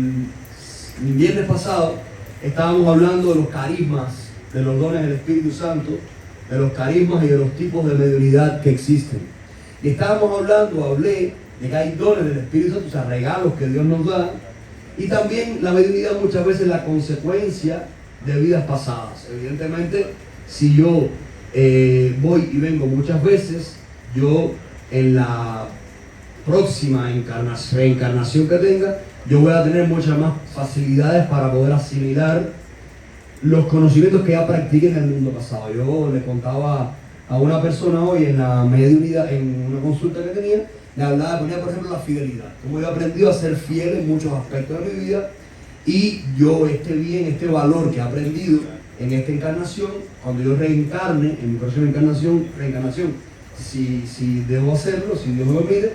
El viernes pasado estábamos hablando de los carismas, de los dones del Espíritu Santo, de los carismas y de los tipos de mediunidad que existen. Y hablé de que hay dones del Espíritu Santo, o sea, regalos que Dios nos da, y también la mediunidad muchas veces es la consecuencia de vidas pasadas. Evidentemente, si yo voy y vengo muchas veces, yo en la próxima reencarnación que tenga, yo voy a tener muchas más facilidades para poder asimilar los conocimientos que ya practiqué en el mundo pasado. Yo le contaba a una persona hoy en la mediunidad, en una consulta que tenía, le hablaba, ponía por ejemplo la fidelidad, como yo he aprendido a ser fiel en muchos aspectos de mi vida, y yo este valor que he aprendido en esta encarnación, cuando yo reencarne, en mi próxima reencarnación, si debo hacerlo, si Dios me lo pide,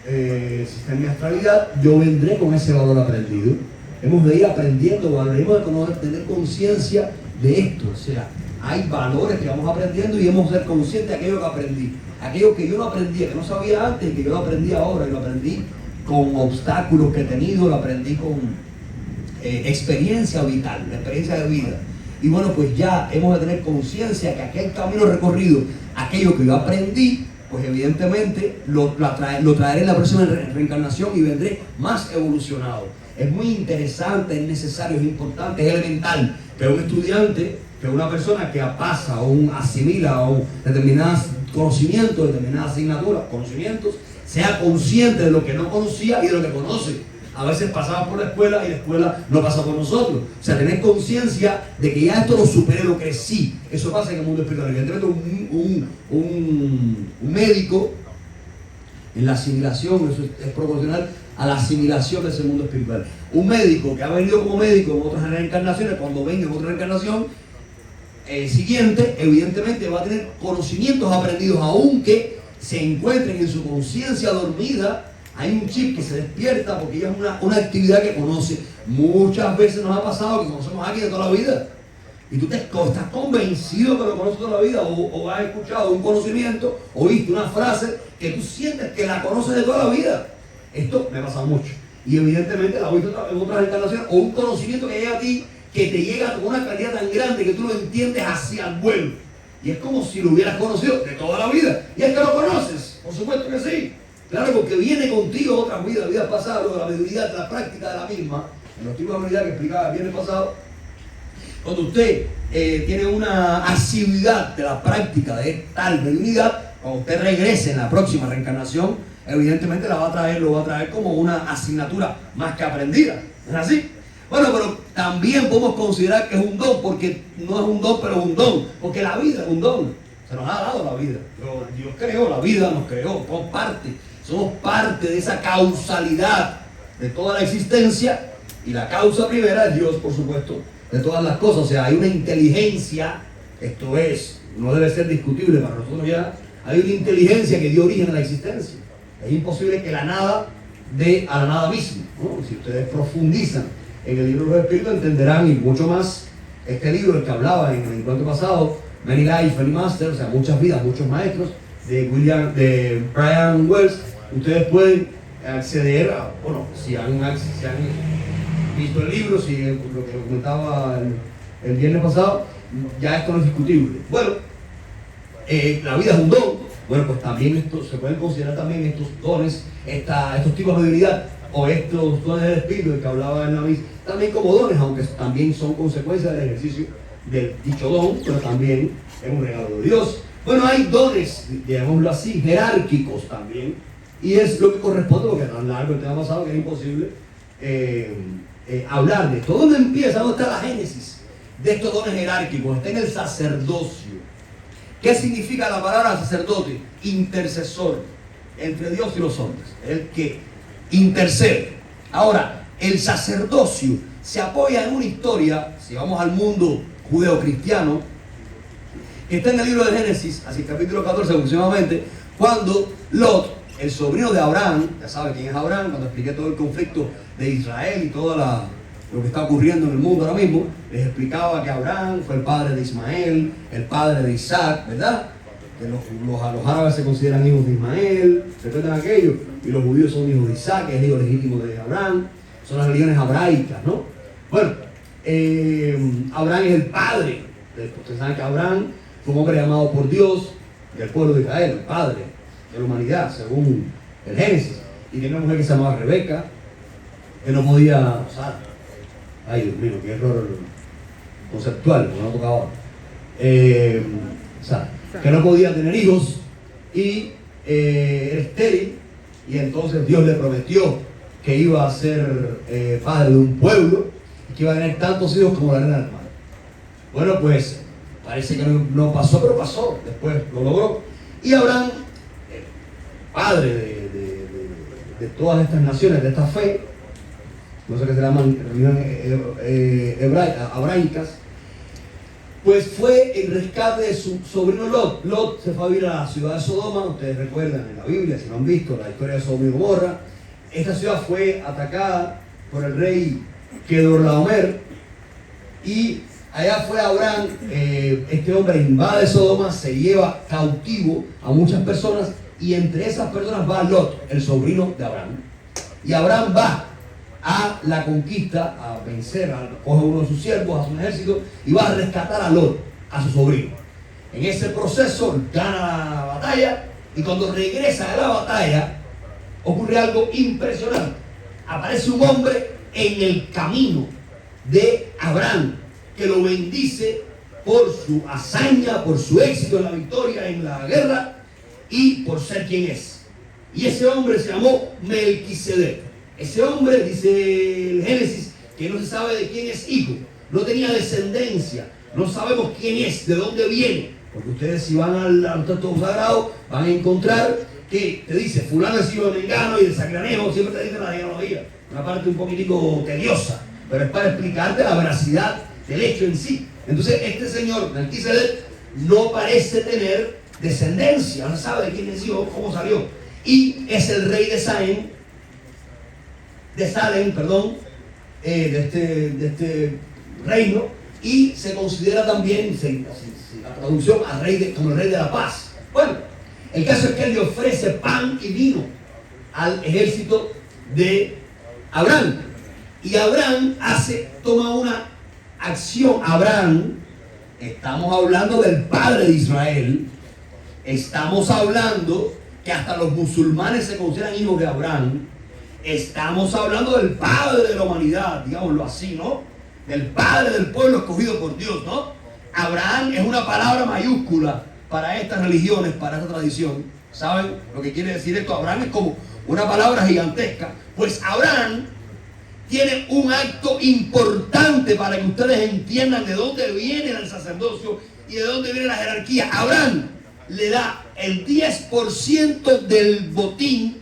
si está en mi astralidad, yo vendré con ese valor aprendido. Hemos de ir aprendiendo valor, hemos de tener conciencia de esto, o sea, hay valores que vamos aprendiendo y hemos de ser conscientes de aquello que aprendí, aquello que yo no aprendía, que no sabía antes y que yo lo aprendí ahora, y lo aprendí con obstáculos que he tenido, lo aprendí con experiencia vital, experiencia de vida. Y bueno, pues ya hemos de tener conciencia que aquel camino recorrido, aquello que yo aprendí, pues evidentemente lo traeré en la próxima reencarnación y vendré más evolucionado. Es muy interesante, es necesario, es importante, es elemental que un estudiante, que una persona que pasa o asimila determinados conocimientos, determinadas asignaturas, conocimientos, sea consciente de lo que no conocía y de lo que conoce. A veces pasamos por la escuela y la escuela no pasa por nosotros. O sea, tener conciencia de que ya esto lo superé, lo crecí. Eso pasa en el mundo espiritual. Evidentemente un médico en la asimilación, eso es proporcional a la asimilación de ese mundo espiritual. Un médico que ha venido como médico en otras reencarnaciones, cuando venga en otra reencarnación siguiente, evidentemente va a tener conocimientos aprendidos, aunque se encuentren en su conciencia dormida. Hay un chip que se despierta porque ya es una actividad que conoce. Muchas veces nos ha pasado que conocemos a alguien de toda la vida y tú estás convencido que lo conoces toda la vida, o has escuchado un conocimiento, oíste una frase que tú sientes que la conoces de toda la vida. Esto me pasa mucho. Y evidentemente la oíste en otras encarnaciones, o un conocimiento que llega a ti, que te llega con una claridad tan grande que tú lo entiendes hacia el vuelo. Y es como si lo hubieras conocido de toda la vida. Y es que lo conoces, por supuesto que sí. Claro, porque viene contigo otras vidas pasadas, de la mediunidad, de la práctica de la misma, en los tipos de mediunidad que explicaba el viernes pasado. Cuando usted tiene una asiduidad de la práctica de tal mediunidad, cuando usted regrese en la próxima reencarnación, evidentemente lo va a traer como una asignatura más que aprendida. ¿Es así? Bueno, pero también podemos considerar que es un don, porque no es un don, pero es un don, porque la vida es un don. Se nos ha dado la vida. Dios creó la vida, nos creó, somos parte de esa causalidad de toda la existencia, y la causa primera es Dios, por supuesto, de todas las cosas. O sea, hay una inteligencia, esto no debe ser discutible para nosotros ya, hay una inteligencia que dio origen a la existencia. Es imposible que la nada dé a la nada misma, ¿no? Si ustedes profundizan en el libro de los Espíritus, entenderán, y mucho más, este libro, el que hablaba en el encuentro pasado, Many Lives, Many Masters, o sea, muchas vidas, muchos maestros, de Brian Wells. Ustedes pueden acceder a, bueno, si han visto el libro, si lo que comentaba el viernes pasado, ya esto no es discutible. Bueno, la vida es un don. Bueno, pues también se pueden considerar también estos dones, estos tipos de mediunidad, o estos dones del Espíritu del que hablaba en la misa, también como dones, aunque también son consecuencia del ejercicio del dicho don, pero también es un regalo de Dios. Bueno, hay dones, digámoslo así, jerárquicos también, y es lo que corresponde, porque es tan largo el tema pasado que es imposible hablar de esto. ¿Dónde empieza? ¿Dónde está la génesis de estos dones jerárquicos? Está en el sacerdocio. ¿Qué significa la palabra sacerdote? Intercesor entre Dios y los hombres, el que intercede. Ahora, el sacerdocio se apoya en una historia, si vamos al mundo judeocristiano, que está en el libro de Génesis, así capítulo 14 aproximadamente, cuando Lot, el sobrino de Abraham, ya sabe quién es Abraham, cuando expliqué todo el conflicto de Israel y todo lo que está ocurriendo en el mundo ahora mismo, les explicaba que Abraham fue el padre de Ismael, el padre de Isaac, ¿verdad? Que los árabes se consideran hijos de Ismael, recuerdan aquello, y los judíos son hijos de Isaac, que es hijo legítimo de Abraham. son las religiones abraicas, ¿no? Bueno, Abraham es el padre. Ustedes saben que Abraham fue un hombre llamado por Dios del pueblo de Israel, el padre de la humanidad, según el Génesis. Y tenía una mujer que se llamaba Rebeca, que no podía, o sea, ay Dios mío, qué error conceptual, como no toca ahora. O sea, que no podía tener hijos y era estéril, y entonces Dios le prometió que iba a ser padre de un pueblo y que iba a tener tantos hijos como la arena del mar. Bueno, pues parece que no pasó, pero pasó, después lo logró. Y Abraham, padre de todas estas naciones, de esta fe, no sé qué se llaman religiones abraicas, pues fue el rescate de su sobrino Lot. Lot se fue a vivir a la ciudad de Sodoma. Ustedes recuerdan en la Biblia, si no han visto la historia de Sodoma y Gomorra. Esta ciudad fue atacada por el rey Kedorlaomer, y allá fue Abraham. Este hombre invade Sodoma, se lleva cautivo a muchas personas, y entre esas personas va Lot, el sobrino de Abraham. Y Abraham va a la conquista, a vencer, coge uno de sus siervos, a su ejército, y va a rescatar a Lot, a su sobrino. En ese proceso gana la batalla, y cuando regresa de la batalla ocurre algo impresionante. Aparece un hombre en el camino de Abraham que lo bendice por su hazaña, por su éxito en la victoria en la guerra y por ser quien es. Y ese hombre se llamó Melquisedec. Ese hombre, dice el Génesis, que no se sabe de quién es hijo, no tenía descendencia, no sabemos quién es, de dónde viene, porque ustedes si van al texto sagrado van a encontrar que te dice fulano es hijo de Mengano y de Sacranejo, siempre te dice la genealogía, una parte un poquitico tediosa, pero es para explicarte la veracidad del hecho en sí. Entonces este señor Melquisedec no parece tener descendencia, no sabe de quién es hijo, cómo salió, y es el rey de Salem, de este reino, y se considera también, la traducción, como el rey de la paz. Bueno, el caso es que él le ofrece pan y vino al ejército de Abraham, y Abraham toma una acción. Abraham, estamos hablando del padre de Israel, estamos hablando que hasta los musulmanes se consideran hijos de Abraham. Estamos hablando del padre de la humanidad, digámoslo así, ¿no? Del padre del pueblo escogido por Dios, ¿no? Abraham es una palabra mayúscula para estas religiones, para esta tradición. ¿Saben lo que quiere decir esto? Abraham es como una palabra gigantesca. Pues Abraham tiene un acto importante para que ustedes entiendan de dónde viene el sacerdocio y de dónde viene la jerarquía. Abraham le da el 10% del botín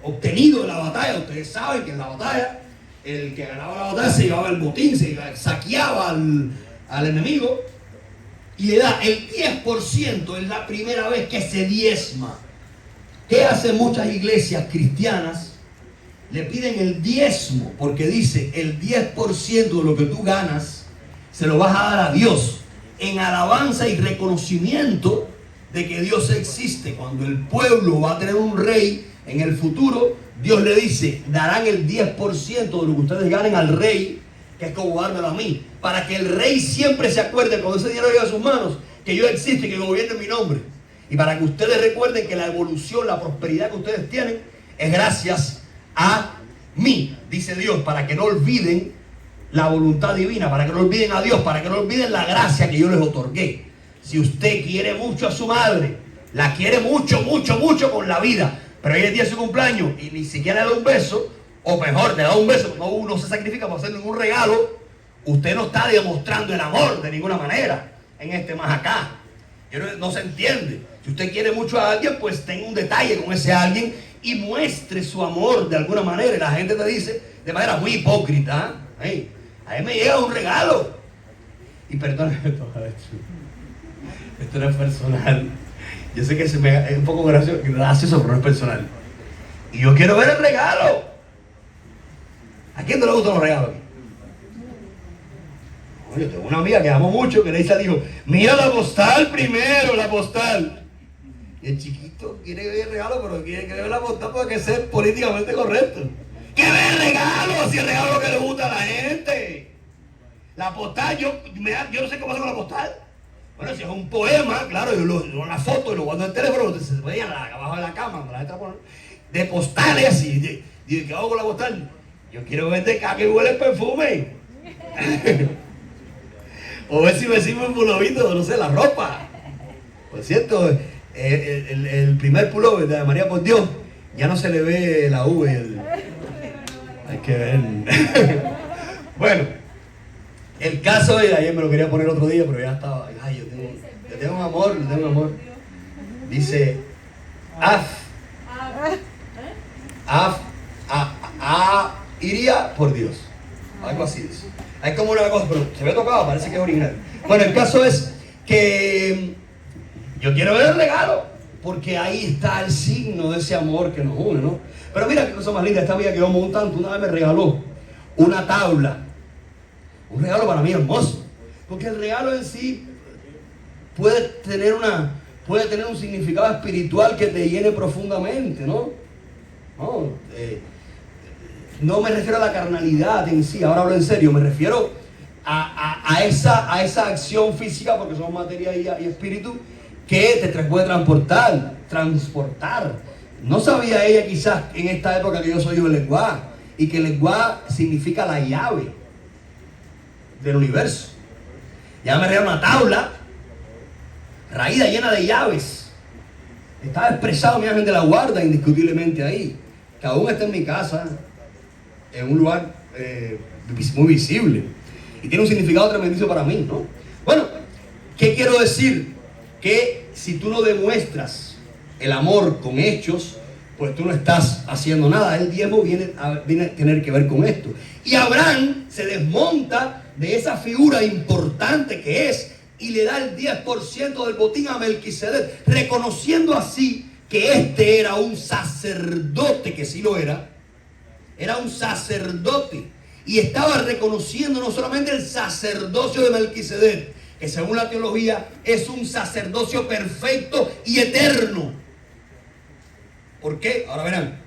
obtenido en la batalla. Ustedes saben que en la batalla el que ganaba la batalla se llevaba el botín, se saqueaba al enemigo, y le da el 10%. Es la primera vez que se diezma. ¿Qué hacen muchas iglesias cristianas? Le piden el diezmo, porque dice el 10% de lo que tú ganas se lo vas a dar a Dios en alabanza y reconocimiento de que Dios existe. Cuando el pueblo va a tener un rey en el futuro, Dios le dice, darán el 10% de lo que ustedes ganen al rey, que es como dármelo a mí, para que el rey siempre se acuerde cuando ese dinero llega a sus manos, que yo existo y que gobierne en mi nombre. Y para que ustedes recuerden que la evolución, la prosperidad que ustedes tienen es gracias a mí, dice Dios, para que no olviden la voluntad divina, para que no olviden a Dios, para que no olviden la gracia que yo les otorgué. Si usted quiere mucho a su madre, la quiere mucho, mucho, mucho con la vida, pero hoy es día de su cumpleaños y ni siquiera le da un beso, o mejor, le da un beso, no se sacrifica para hacerle ningún regalo, usted no está demostrando el amor de ninguna manera en este más acá. No se entiende. Si usted quiere mucho a alguien, pues tenga un detalle con ese alguien y muestre su amor de alguna manera. Y la gente te dice de manera muy hipócrita, hey, a mí me llega un regalo. Y perdóneme todo esto. Esto no es personal. Yo sé que es un poco gracioso, pero no es personal. Y yo quiero ver el regalo. ¿A quién no le gustan los regalos? Oye, tengo una amiga que amo mucho que le dice al hijo, mira la postal primero, la postal. Y el chiquito quiere ver el regalo, pero quiere ver la postal para que sea políticamente correcto. ¿Qué ve el regalo? Si el regalo es lo que le gusta a la gente. La postal, yo no sé cómo hacer con la postal. Bueno, si es un poema, claro, yo la foto y lo guardo en el teléfono, se veía abajo de la cama, la gente la pone, de postales así. Digo, ¿qué hago con la postal? Yo quiero vender caca que huele perfume. O ver si me sirve un pulovito, no sé, la ropa. Por cierto, el primer pullover de María por Dios, ya no se le ve la V. Hay que ver. Bueno, el caso es, ayer me lo quería poner otro día, pero ya estaba. Ay, yo tengo un amor. Dice, iría por Dios. Algo así dice. Hay como una cosa, pero se ve tocado, parece que es original. Bueno, el caso es que yo quiero ver el regalo, porque ahí está el signo de ese amor que nos une, ¿no? Pero mira qué cosa más linda, esta amiga que yo montando una vez me regaló una tabla. Un regalo para mí hermoso, porque el regalo en sí puede tener un significado espiritual que te llene profundamente, ¿no? No me refiero a la carnalidad en sí, ahora hablo en serio, me refiero a esa acción física, porque somos materia y espíritu, que te puede transportar. No sabía ella quizás en esta época que yo soy un lenguaje, y que el lenguaje significa la llave del universo. Ya me regaló una tabla raída llena de llaves. Estaba expresado mi ángel de la guarda indiscutiblemente ahí, que aún está en mi casa, en un lugar muy visible, y tiene un significado tremendísimo para mí, ¿no? Bueno, ¿qué quiero decir? Que si tú no demuestras el amor con hechos, pues tú no estás haciendo nada. El diezmo viene a tener que ver con esto. Y Abraham se desmonta de esa figura importante que es y le da el 10% del botín a Melquisedec, reconociendo así que este era un sacerdote, que sí lo era un sacerdote, y estaba reconociendo no solamente el sacerdocio de Melquisedec, que según la teología es un sacerdocio perfecto y eterno. ¿Por qué? Ahora verán.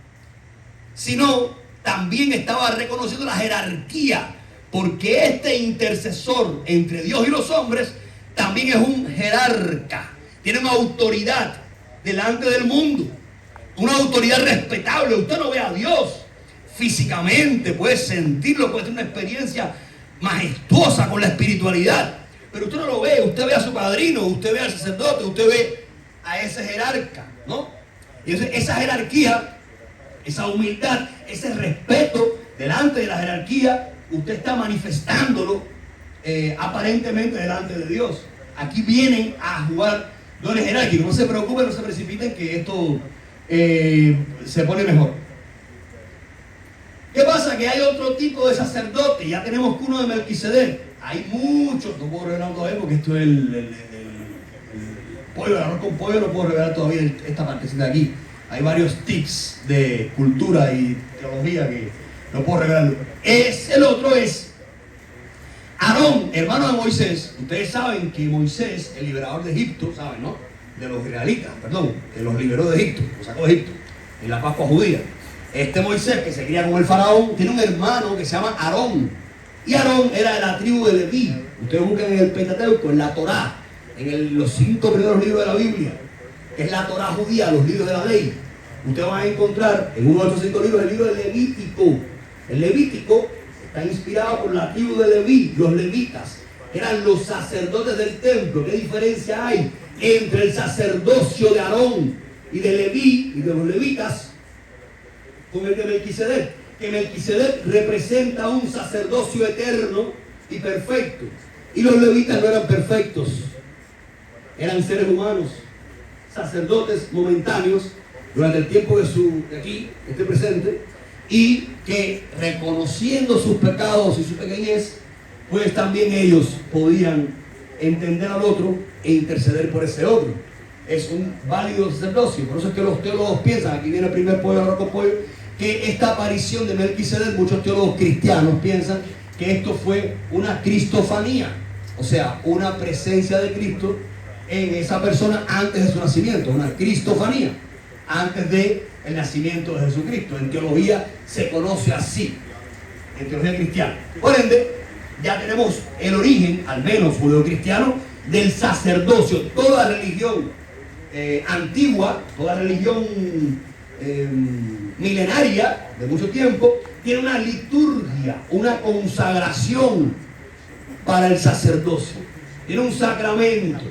Sino también estaba reconociendo la jerarquía, porque este intercesor entre Dios y los hombres también es un jerarca, tiene una autoridad delante del mundo, una autoridad respetable. Usted no ve a Dios físicamente, puede sentirlo, puede tener una experiencia majestuosa con la espiritualidad, pero usted no lo ve. Usted ve a su padrino, usted ve al sacerdote, usted ve a ese jerarca, ¿no? Y esa jerarquía, esa humildad, ese respeto delante de la jerarquía, usted está manifestándolo aparentemente delante de Dios. Aquí vienen a jugar dones jerárquicos. No se preocupen, no se precipiten, que esto se pone mejor. ¿Qué pasa? Que hay otro tipo de sacerdote. Ya tenemos uno de Melquisedec. Hay muchos, no puedo revelar todavía porque esto es el pollo, el arroz con pollo, no puedo revelar todavía esta partecita de aquí. Hay varios tips de cultura y teología que no puedo revelarlo. El otro es Aarón, hermano de Moisés. Ustedes saben que Moisés, el liberador de Egipto, saben, ¿no? De los israelitas, perdón, que los liberó de Egipto, los sacó de Egipto, en la Pascua judía. Este Moisés, que se cría con el faraón, tiene un hermano que se llama Aarón. Y Aarón era de la tribu de Leví. Ustedes buscan en el Pentateuco, en la Torá, en los 5 primeros libros de la Biblia, que es la Torá judía, los libros de la ley. Ustedes van a encontrar en uno de estos 5 libros el libro de Levítico. El Levítico está inspirado por la tribu de Leví, los levitas, que eran los sacerdotes del templo. ¿Qué diferencia hay entre el sacerdocio de Aarón y de Leví y de los levitas con el de Melquisedec? Que Melquisedec representa un sacerdocio eterno y perfecto, y los levitas no eran perfectos, eran seres humanos, sacerdotes momentáneos durante el tiempo de aquí, este presente, y que reconociendo sus pecados y su pequeñez, pues también ellos podían entender al otro e interceder por ese otro. Es un válido sacerdocio. Por eso es que los teólogos piensan, aquí viene el primer pollo, arroz con pollo, que esta aparición de Melquisedec, muchos teólogos cristianos piensan que esto fue una cristofanía, o sea, una presencia de Cristo en esa persona antes de su nacimiento, una cristofanía, antes de el nacimiento de Jesucristo. En teología se conoce así, en teología cristiana. Por ende, ya tenemos el origen, al menos judeocristiano, del sacerdocio. Toda religión antigua, toda religión milenaria de mucho tiempo, tiene una liturgia, una consagración para el sacerdocio. Tiene un sacramento.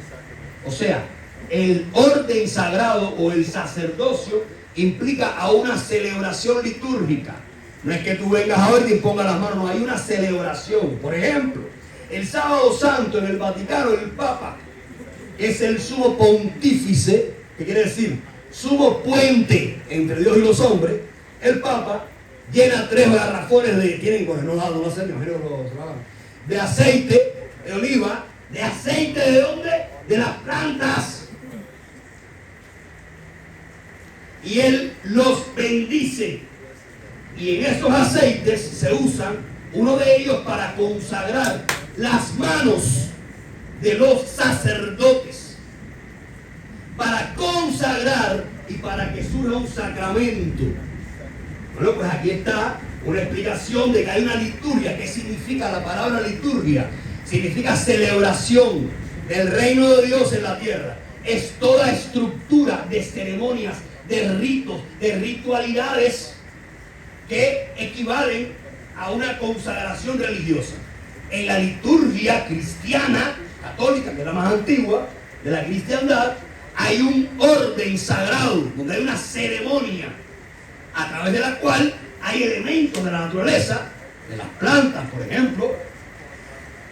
O sea, el orden sagrado o el sacerdocio implica a una celebración litúrgica. No es que tú vengas a ver y pongas las manos, no, hay una celebración. Por ejemplo, el sábado santo en el Vaticano, el Papa es el sumo pontífice, que quiere decir sumo puente entre Dios y los hombres. El Papa llena 3 garrafones de, tienen, pues no sé, me imagino de aceite de oliva. ¿De aceite de dónde? De las plantas. Y él los bendice. Y en esos aceites se usan, uno de ellos para consagrar las manos de los sacerdotes. Para consagrar y para que surja un sacramento. Bueno, pues aquí está una explicación de que hay una liturgia. ¿Qué significa la palabra liturgia? Significa celebración del reino de Dios en la tierra. Es toda estructura de ceremonias, de ritos, de ritualidades que equivalen a una consagración religiosa. En la liturgia cristiana, católica, que es la más antigua de la cristiandad, hay un orden sagrado, donde hay una ceremonia a través de la cual hay elementos de la naturaleza, de las plantas, por ejemplo,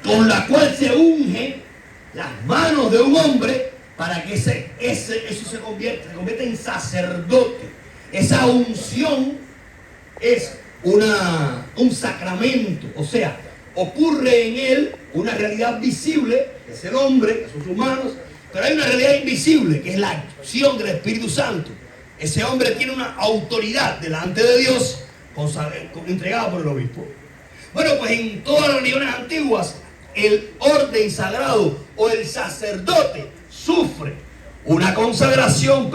con la cual se unge las manos de un hombre para que eso se convierta en sacerdote. Esa unción es un sacramento, o sea, ocurre en él una realidad visible, que es el hombre, que son sus manos, pero hay una realidad invisible, que es la acción del Espíritu Santo. Ese hombre tiene una autoridad delante de Dios entregada por el obispo. Bueno, pues en todas las religiones antiguas, el orden sagrado o el sacerdote sufre una consagración,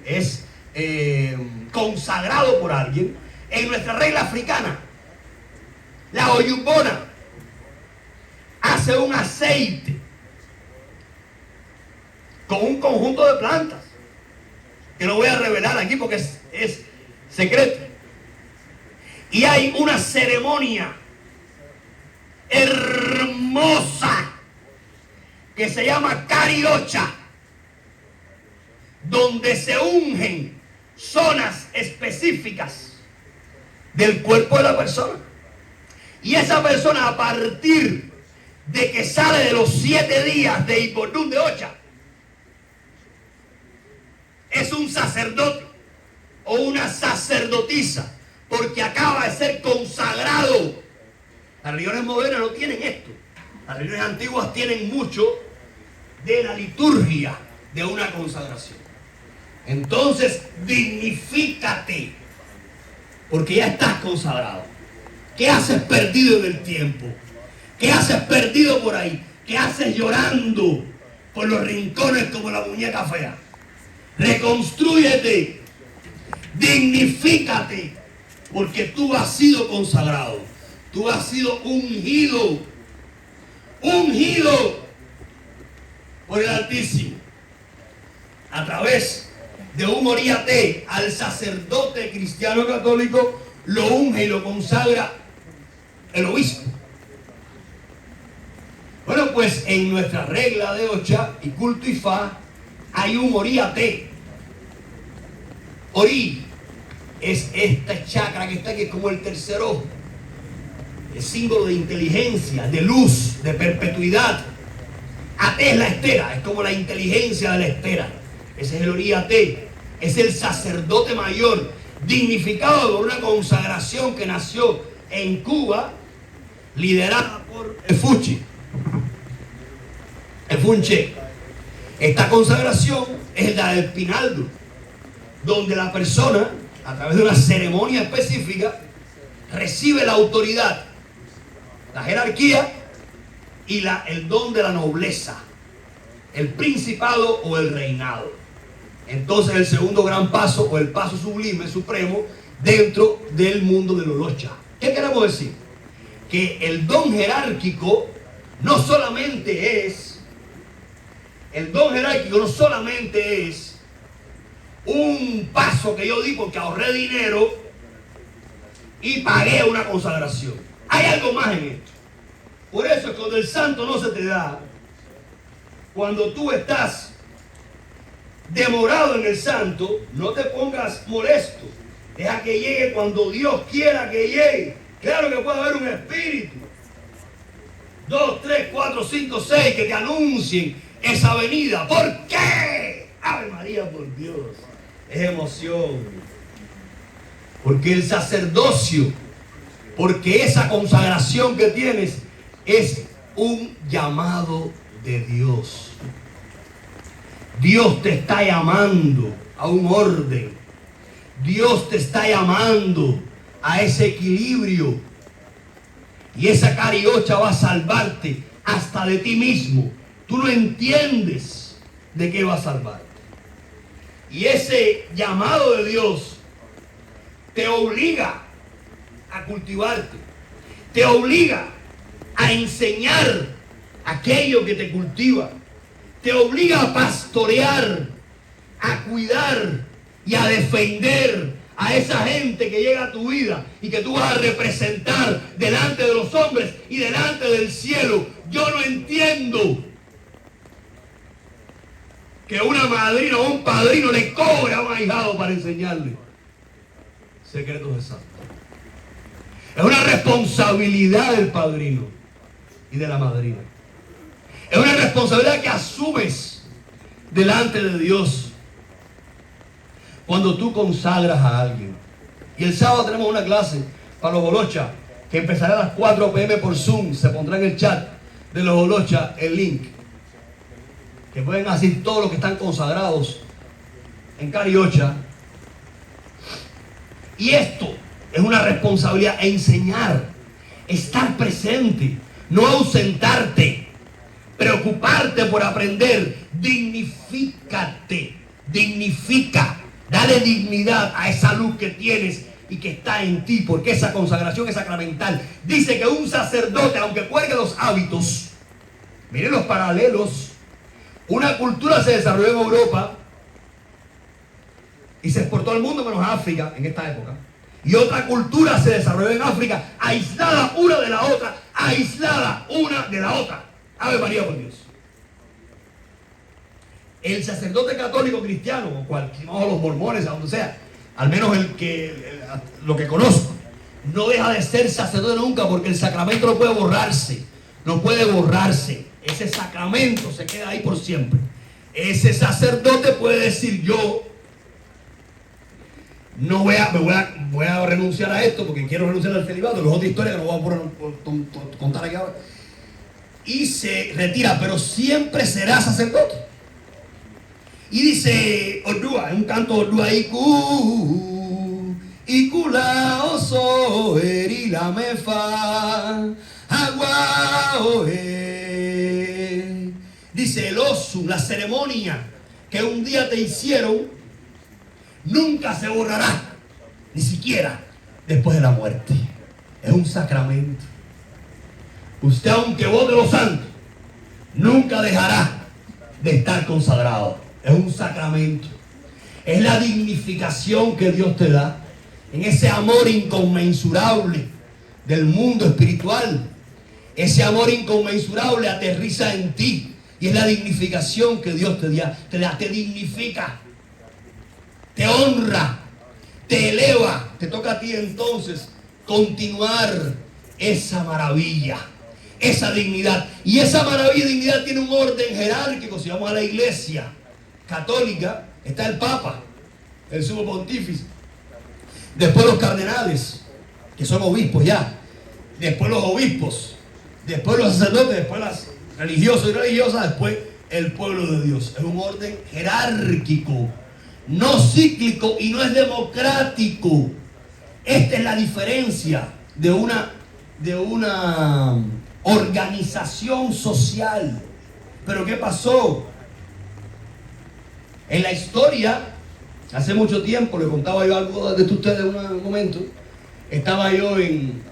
es consagrado por alguien. En nuestra regla africana, la oyupona hace un aceite con un conjunto de plantas que no voy a revelar aquí porque es secreto. Y hay una ceremonia hermosa que se llama Cariocha, donde se ungen zonas específicas del cuerpo de la persona. Y esa persona, a partir de que sale de los 7 días de Ibordún de Ocha, es un sacerdote o una sacerdotisa, porque acaba de ser consagrado. Las religiones modernas no tienen esto. Las religiones antiguas tienen mucho de la liturgia de una consagración. Entonces, dignifícate, porque ya estás consagrado. ¿Qué haces perdido en el tiempo? ¿Qué haces perdido por ahí? ¿Qué haces llorando por los rincones como la muñeca fea? Reconstrúyete, dignifícate, porque tú has sido consagrado, tú has sido ungido por el Altísimo, a través de un oríate. Al sacerdote cristiano católico lo unge y lo consagra el obispo. Bueno, pues en nuestra regla de Ocha y culto y fa hay un oríate. Orí es esta chakra que está aquí, es como el tercer ojo, el símbolo de inteligencia, de luz, de perpetuidad. Ate es la estera, es como la inteligencia de la estera. Ese es el oríate, es el sacerdote mayor, dignificado por una consagración que nació en Cuba, liderada por Efunche. Esta consagración es la del Pinaldo, donde la persona, a través de una ceremonia específica, recibe la autoridad, la jerarquía y el don de la nobleza, el principado o el reinado. Entonces el segundo gran paso, o el paso sublime, supremo, dentro del mundo de los Locha. ¿Qué queremos decir? Que el don jerárquico no solamente es, un paso que yo di porque ahorré dinero y pagué una consagración. Hay algo más en esto. Por eso es cuando el santo no se te da, cuando tú estás demorado en el santo, no te pongas molesto. Deja que llegue cuando Dios quiera que llegue. Claro que puede haber un espíritu, 2, 3, 4, 5, 6 que te anuncien esa venida. ¿Por qué? Ave María, por Dios. Es emoción. Porque el sacerdocio, porque esa consagración que tienes es un llamado de Dios. Dios te está llamando a un orden. Dios te está llamando a ese equilibrio. Y esa cariocha va a salvarte hasta de ti mismo. Tú no entiendes de qué va a salvarte. Y ese llamado de Dios te obliga a cultivarte. Te obliga a enseñar aquello que te cultiva. Te obliga a pastorear, a cuidar y a defender a esa gente que llega a tu vida y que tú vas a representar delante de los hombres y delante del cielo. Yo no entiendo que una madrina o un padrino le cobre a un ahijado para enseñarle secretos de santo. Es una responsabilidad del padrino y de la madrina. Es una responsabilidad que asumes delante de Dios cuando tú consagras a alguien. Y el sábado tenemos una clase para los Olocha que empezará a las 4 p.m. por Zoom. Se pondrá en el chat de los Olocha el link, que pueden asistir todos los que están consagrados en Cariocha. Y esto es una responsabilidad, enseñar, estar presente, no ausentarte, preocuparte por aprender. Dignifícate, dignifica, dale dignidad a esa luz que tienes y que está en ti, porque esa consagración es sacramental. Dice que un sacerdote, aunque cuelgue los hábitos, miren los paralelos. Una cultura se desarrolló en Europa y se exportó al mundo menos a África en esta época. Y otra cultura se desarrolló en África, aislada una de la otra, aislada una de la otra. Ave María, por Dios. El sacerdote católico cristiano, o cualquiera, o los mormones, a donde sea, al menos lo que conozco, no deja de ser sacerdote nunca, porque el sacramento no puede borrarse. No puede borrarse. Ese sacramento se queda ahí por siempre. Ese sacerdote puede decir: yo no voy a renunciar a esto porque quiero renunciar al celibato. Es otra historia que no voy a contar aquí ahora. Y se retira, pero siempre será sacerdote. Y dice Ordúa, en un canto Ordúa, Ikula oso eri la mefa agua oe. Dice el osu, la ceremonia que un día te hicieron nunca se borrará, ni siquiera después de la muerte. Es un sacramento. Usted, aunque vote los santos, nunca dejará de estar consagrado. Es un sacramento. Es la dignificación que Dios te da en ese amor inconmensurable del mundo espiritual. Ese amor inconmensurable aterriza en ti y es la dignificación que Dios te da, te dignifica, te honra, te eleva. Te toca a ti entonces continuar esa maravilla, esa dignidad. Y esa maravilla y dignidad tiene un orden jerárquico. Si vamos a la iglesia católica, está el Papa, el sumo pontífice, después los cardenales, que son obispos ya, después los obispos, después los sacerdotes, después las religiosos y religiosas, después el pueblo de Dios. Es un orden jerárquico, no cíclico, y no es democrático. Esta es la diferencia de una organización social. Pero ¿qué pasó? En la historia, hace mucho tiempo, le contaba yo algo de ustedes en un momento, estaba yo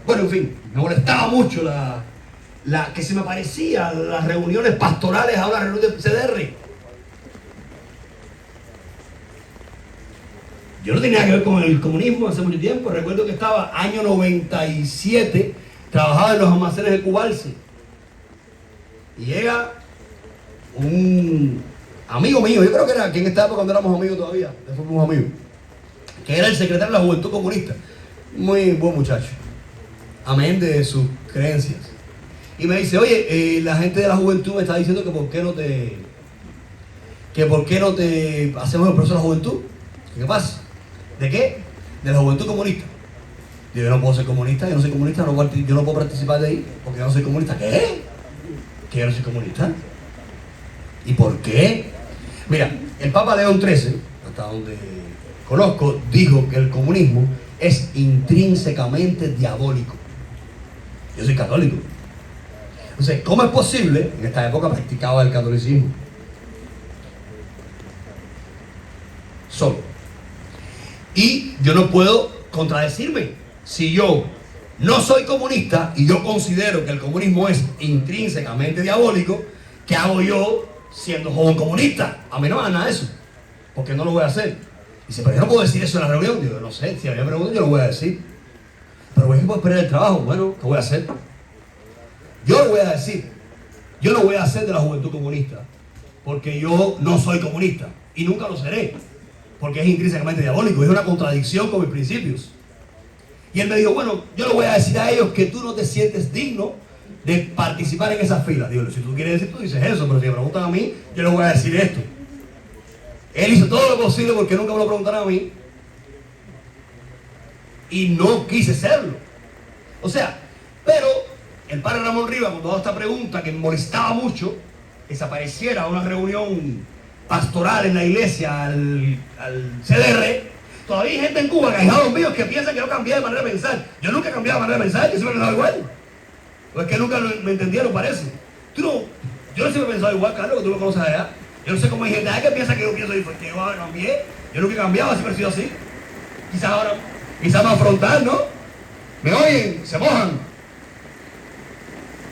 bueno, en fin, me molestaba mucho que se me parecía las reuniones pastorales a una reunión de CDR. Yo no tenía nada que ver con el comunismo hace mucho tiempo. Recuerdo que estaba año 97, trabajaba en los almacenes de Cubalce. Y llega un amigo mío, yo creo que era quien estaba cuando éramos amigos todavía, después fuimos amigos, que era el secretario de la Juventud Comunista. Muy buen muchacho, amén de sus creencias. Y me dice, oye, la gente de la juventud me está diciendo que por qué no te hacemos el proceso de la juventud. ¿Qué pasa? ¿De qué? De la juventud comunista. Yo no puedo ser comunista, yo no soy comunista, yo no puedo participar de ahí porque yo no soy comunista. ¿Qué? ¿Que yo no soy comunista? ¿Y por qué? Mira, el Papa León XIII, hasta donde conozco, dijo que el comunismo es intrínsecamente diabólico. Yo soy católico. Entonces, ¿cómo es posible? En esta época practicaba el catolicismo. Solo. Y yo no puedo contradecirme. Si yo no soy comunista y yo considero que el comunismo es intrínsecamente diabólico, ¿qué hago yo siendo joven comunista? A mí no me da nada de eso, porque no lo voy a hacer. Dice, pero yo no puedo decir eso en la reunión. Digo, no sé, si había preguntas yo lo voy a decir. Pero voy a poder perder el trabajo. Bueno, ¿qué voy a hacer? Yo lo voy a decir. Yo no voy a hacer de la juventud comunista, porque yo no soy comunista y nunca lo seré, porque es intrínsecamente diabólico, es una contradicción con mis principios. Y él me dijo, bueno, yo le voy a decir a ellos que tú no te sientes digno de participar en esas filas. Digo, si tú quieres decir, tú dices eso, pero si me preguntan a mí, yo les voy a decir esto. Él hizo todo lo posible porque nunca me lo preguntaron a mí y no quise serlo. O sea, pero el padre Ramón Rivas, cuando daba esta pregunta que me molestaba mucho, que se apareciera a una reunión pastoral en la iglesia al CDR, todavía hay gente en Cuba, ahijados míos, que piensan que yo cambié de manera de pensar. Yo nunca he cambiado de manera de pensar, yo siempre he pensado igual. O es que nunca me entendieron, parece. Yo no siempre he pensado igual, Carlos, que tú me conoces allá. Yo no sé cómo hay gente allá que piensa que yo pienso diferente. Yo cambié, yo nunca he cambiado, siempre he sido así. Quizás ahora, quizás me afrontar, ¿no? ¿Me oyen? ¿Se mojan?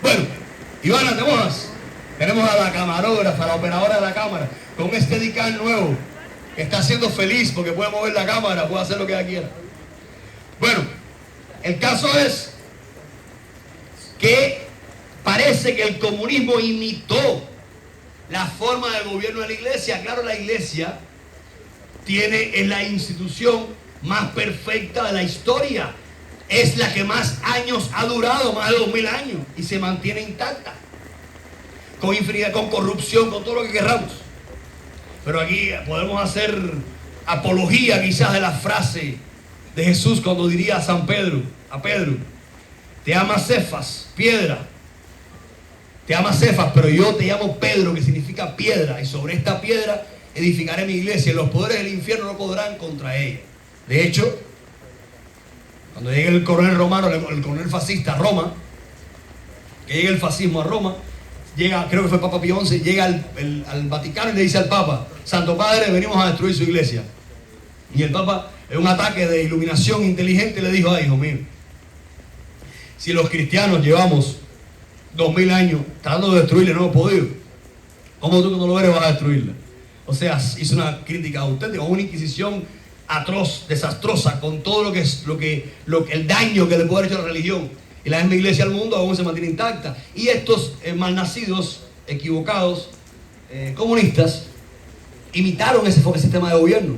Bueno, Ivana, ¿te mojas? Tenemos a la camarógrafa, a la operadora de la cámara, con un Steadicam nuevo, que está siendo feliz porque puede mover la cámara, puede hacer lo que ella quiera. Bueno, el caso es que parece que el comunismo imitó la forma de gobierno de la iglesia. Claro, la iglesia es la institución más perfecta de la historia. Es la que más años ha durado, más de 2000 años, y se mantiene intacta. Con infinidad, con corrupción, con todo lo que queramos. Pero aquí podemos hacer apología quizás de la frase de Jesús cuando diría a Pedro, te amas Cefas, piedra. Te amas Cefas, pero yo te llamo Pedro, que significa piedra, y sobre esta piedra edificaré mi iglesia, y los poderes del infierno no podrán contra ella. De hecho, cuando llegue el coronel romano, el coronel fascista a Roma, que llegue el fascismo a Roma, llega, creo que fue el Papa Pío XI, llega al Vaticano y le dice al Papa, Santo Padre, venimos a destruir su iglesia. Y el Papa, en un ataque de iluminación inteligente, le dijo, ay, hijo mío, si los cristianos llevamos 2000 años tratando de destruirla y no hemos podido, ¿cómo tú que no lo eres vas a destruirla? O sea, hizo una crítica auténtica, una inquisición atroz, desastrosa, con todo el daño que le puede haber hecho a la religión. Y la misma iglesia al mundo aún se mantiene intacta. Y estos malnacidos, equivocados, comunistas, imitaron ese sistema de gobierno.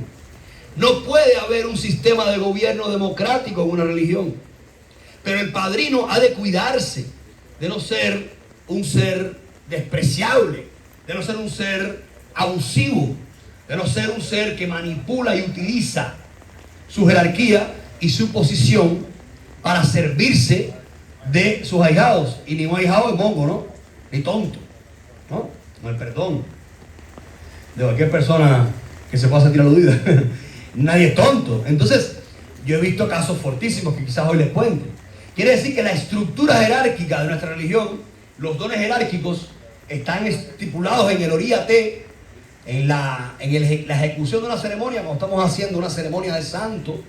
No puede haber un sistema de gobierno democrático en una religión. Pero el padrino ha de cuidarse de no ser un ser despreciable, de no ser un ser abusivo, de no ser un ser que manipula y utiliza su jerarquía y su posición para servirse de sus ahijados. Y ningún ahijado es mongo, ¿no? Ni tonto, ¿no? Con el perdón de cualquier persona que se pueda sentir aludida. Nadie es tonto. Entonces, yo he visto casos fortísimos que quizás hoy les cuente. Quiere decir que la estructura jerárquica de nuestra religión, los dones jerárquicos, están estipulados en el Oríate la ejecución de una ceremonia, cuando estamos haciendo una ceremonia de santo,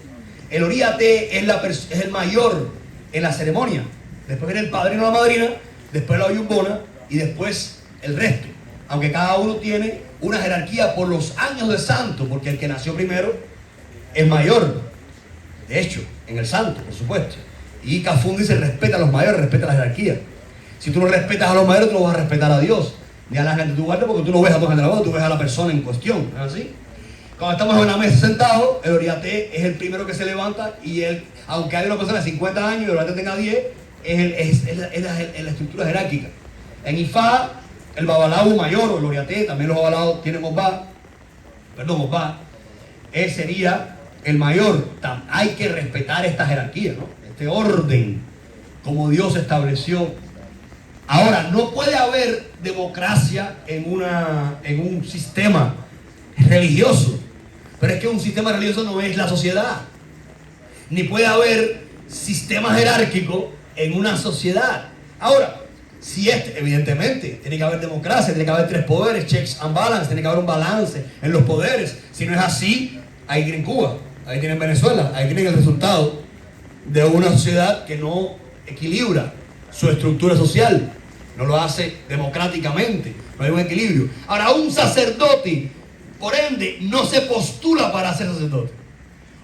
el oríate es el mayor en la ceremonia. Después viene el padrino o la madrina, después la oyumbona y después el resto. Aunque cada uno tiene una jerarquía por los años de santo, porque el que nació primero es mayor, de hecho, en el santo, por supuesto. Y Cafún dice, respeta a los mayores, respeta la jerarquía. Si tú no respetas a los mayores, tú no vas a respetar a Dios, ni a la gente de tu guardia, porque tú no ves a tu gente de la boda, tú ves a la persona en cuestión, ¿no es así? Cuando estamos en la mesa sentados, el oriate es el primero que se levanta, y él, aunque hay una persona de 50 años y el oriate tenga 10, es la estructura jerárquica. En Ifá, el babalao mayor o el oriate, también los babalaos tienen mosbá, sería el mayor. Hay que respetar esta jerarquía, ¿no? Este orden, como Dios estableció. Ahora, no puede haber democracia en un sistema religioso, pero es que un sistema religioso no es la sociedad, ni puede haber sistema jerárquico en una sociedad. Ahora, si evidentemente tiene que haber democracia, tiene que haber 3 poderes, checks and balance, tiene que haber un balance en los poderes. Si no es así, ahí tienen Cuba, ahí tienen Venezuela, ahí tienen el resultado de una sociedad que no equilibra su estructura social, no lo hace democráticamente, no hay un equilibrio. Ahora, un sacerdote, por ende, no se postula para ser sacerdote.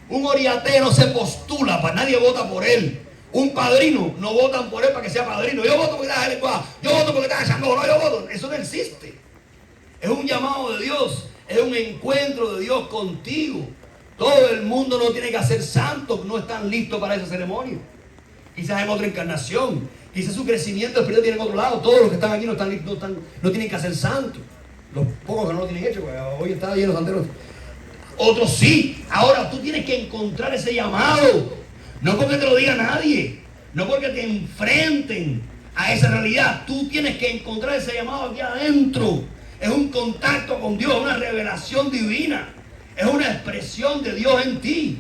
Un oriate no se postula, nadie vota por él. Un padrino, no votan por él para que sea padrino. Yo voto porque está en el lenguaje, yo voto porque está en Changó, no, yo voto. Eso no existe. Es un llamado de Dios, es un encuentro de Dios contigo. Todo el mundo no tiene que ser santo, no están listos para esa ceremonia. Quizás en otra encarnación, quizás su crecimiento espiritual tiene en otro lado. Todos los que están aquí no tienen que ser santos. Los pocos que no lo tienen hecho, porque hoy está lleno de santeros. Otros sí. Ahora tú tienes que encontrar ese llamado. No porque te lo diga nadie, no porque te enfrenten a esa realidad. Tú tienes que encontrar ese llamado aquí adentro. Es un contacto con Dios, una revelación divina. Es una expresión de Dios en ti.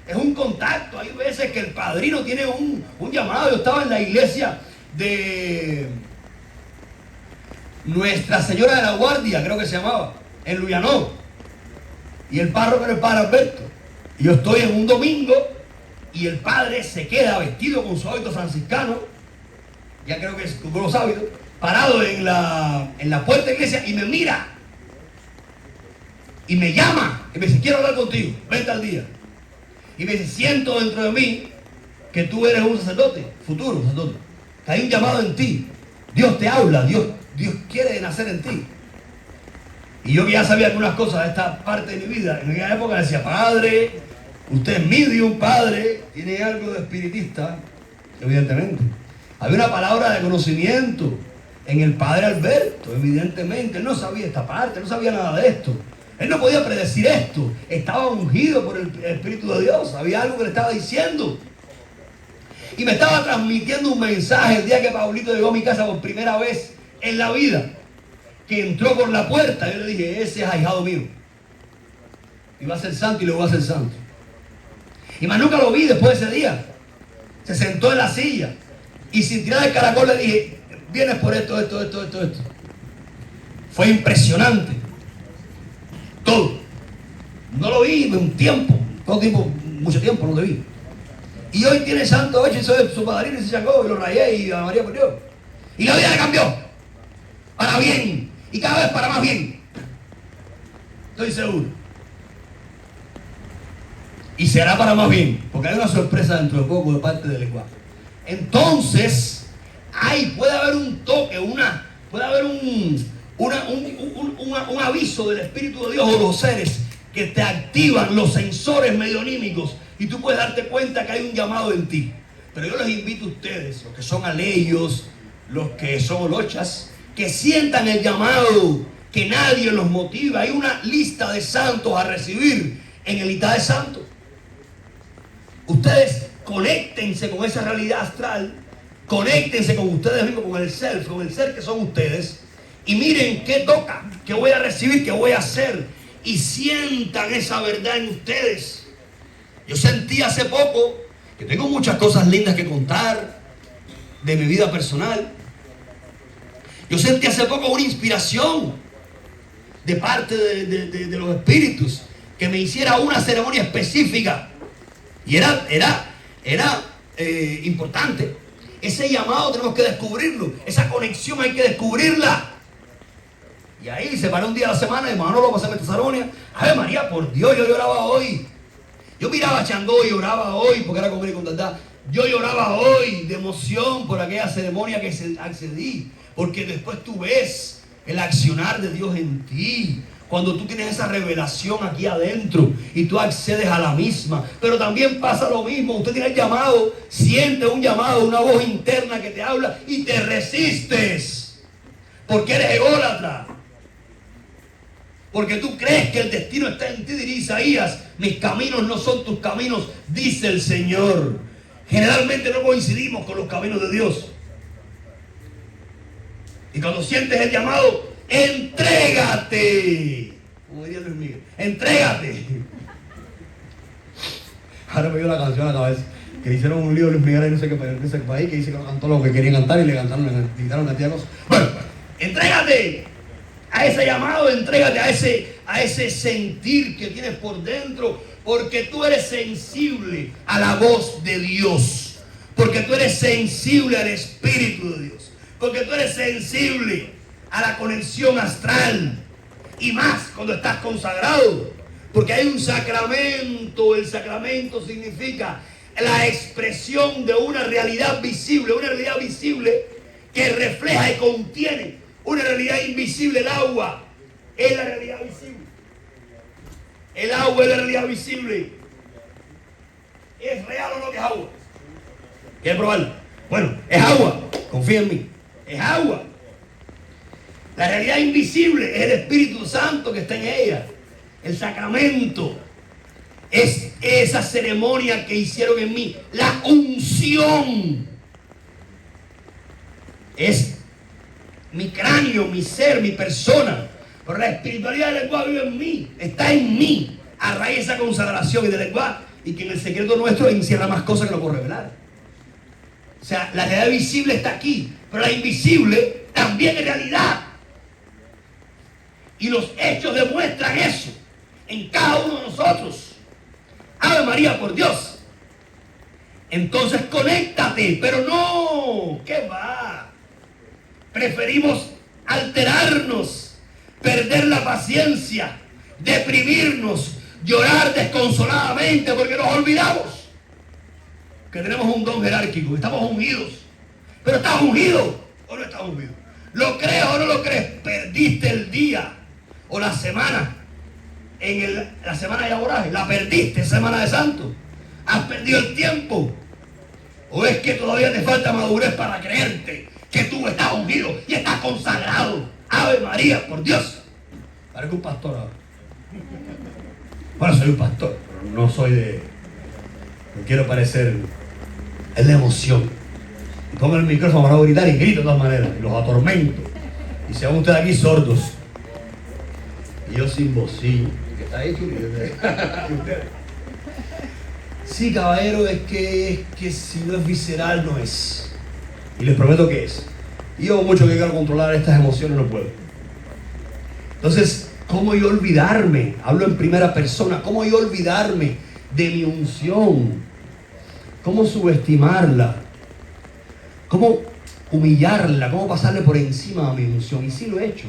Es un contacto. Hay veces que el padrino tiene un llamado. Yo estaba en la iglesia de Nuestra Señora de la Guardia, creo que se llamaba, en Luyanó. Y el párroco era el padre Alberto. Y yo estoy en un domingo y el padre se queda vestido con su hábito franciscano, ya creo que es con los hábitos, parado en la puerta de la iglesia y me mira. Y me llama y me dice, quiero hablar contigo, vente al día. Y me dice, siento dentro de mí que tú eres un sacerdote, futuro sacerdote, que hay un llamado en ti. Dios te habla, Dios quiere nacer en ti. Y yo que ya sabía algunas cosas de esta parte de mi vida, en aquella época decía, padre, usted es medium, padre, tiene algo de espiritista, evidentemente. Había una palabra de conocimiento en el padre Alberto, evidentemente. Él no sabía esta parte, no sabía nada de esto. Él no podía predecir esto. Estaba ungido por el Espíritu de Dios. Había algo que le estaba diciendo. Y me estaba transmitiendo un mensaje el día que Paulito llegó a mi casa por primera vez en la vida. Que entró por la puerta. Yo le dije, ese es ahijado mío. Y va a ser santo y lo voy a hacer santo. Y más nunca lo vi después de ese día. Se sentó en la silla. Y sin tirar el caracol le dije, vienes por esto. Fue impresionante. Todo. No lo vi en un tiempo. Mucho tiempo no lo vi. Y hoy tiene santo hecho y soy su padrino y se sacó y lo rayé y a María por Dios. Y la vida le cambió. Para bien. Y cada vez para más bien. Estoy seguro. Y será para más bien. Porque hay una sorpresa dentro de poco de parte del lenguaje. Entonces, puede haber un toque, puede haber un aviso del Espíritu de Dios o los seres que te activan los sensores medionímicos y tú puedes darte cuenta que hay un llamado en ti. Pero yo les invito a ustedes, los que son aleyos, los que son olochas, que sientan el llamado, que nadie los motiva. Hay una lista de santos a recibir en el Itá de Santos. Ustedes conéctense con esa realidad astral, conéctense con ustedes mismos, con el ser que son ustedes, y miren qué toca, qué voy a recibir, qué voy a hacer, y sientan esa verdad en ustedes. Yo sentí hace poco que tengo muchas cosas lindas que contar de mi vida personal. Yo sentí hace poco una inspiración de parte de los espíritus que me hiciera una ceremonia específica. Y era importante. Ese llamado tenemos que descubrirlo. Esa conexión hay que descubrirla. Y ahí se paró un día a la semana y hermano lo pasé en esta ceremonia. Ave María, por Dios, yo lloraba hoy. Yo miraba a Changó y lloraba hoy porque era comer y con verdad. Yo lloraba hoy de emoción por aquella ceremonia que accedí. Porque después tú ves el accionar de Dios en ti. Cuando tú tienes esa revelación aquí adentro y tú accedes a la misma. Pero también pasa lo mismo. Usted tiene el llamado, siente un llamado, una voz interna que te habla y te resistes. Porque eres ególatra. Porque tú crees que el destino está en ti, diría Isaías. Mis caminos no son tus caminos, dice el Señor. Generalmente no coincidimos con los caminos de Dios. Y cuando sientes el llamado, entrégate. Como diría Luis Miguel, entrégate. Ahora me dio la canción a la cabeza. Que hicieron un lío de Luis Miguel en no sé qué país, que dice que no cantó lo que querían cantar y le cantaron, le quitaron una tía cosa. Bueno, entrégate a ese llamado, entrégate a ese sentir que tienes por dentro, porque tú eres sensible a la voz de Dios, porque tú eres sensible al Espíritu de Dios, porque tú eres sensible a la conexión astral, y más cuando estás consagrado, porque hay un sacramento. El sacramento significa la expresión de una realidad visible que refleja y contiene una realidad invisible. El agua es la realidad visible. El agua es la realidad visible. ¿Es real o no que es agua? ¿Quieres probarlo? Bueno, es agua. Confía en mí. Es agua. La realidad invisible es el Espíritu Santo que está en ella. El sacramento es esa ceremonia que hicieron en mí. La unción es mi cráneo, mi ser, mi persona. Pero la espiritualidad del lenguaje vive en mí, está en mí, a raíz de esa consagración y del lenguaje, y que en el secreto nuestro encierra más cosas que no puedo revelar. O sea, la realidad visible está aquí, pero la invisible también es realidad. Y los hechos demuestran eso en cada uno de nosotros. Ave María, por Dios. Entonces conéctate, pero no, ¿qué va? Preferimos alterarnos, perder la paciencia, deprimirnos, llorar desconsoladamente porque nos olvidamos que tenemos un don jerárquico, que estamos ungidos. Pero ¿estás ungido o no estás ungido? ¿Lo crees o no lo crees? Perdiste el día o la semana la semana de laboraje, la perdiste, semana de santo. Has perdido el tiempo. ¿O es que todavía te falta madurez para creerte que tú estás ungido y estás consagrado? Ave María, por Dios. Parezco un pastor ahora. Bueno, soy un pastor, pero no soy no quiero parecer. Es la emoción. Y pongo el micrófono para gritar y grito de todas maneras. Y los atormento. Y se van ustedes aquí sordos. Y yo sin voz, sí. ¿Qué está ahí? Sí, caballero, es que si no es visceral, no es. Y les prometo que es. Y yo mucho que quiero controlar estas emociones, no puedo. Entonces, ¿cómo yo olvidarme? Hablo en primera persona. ¿Cómo yo olvidarme de mi unción? ¿Cómo subestimarla? ¿Cómo humillarla? ¿Cómo pasarle por encima a mi unción? Y sí lo he hecho.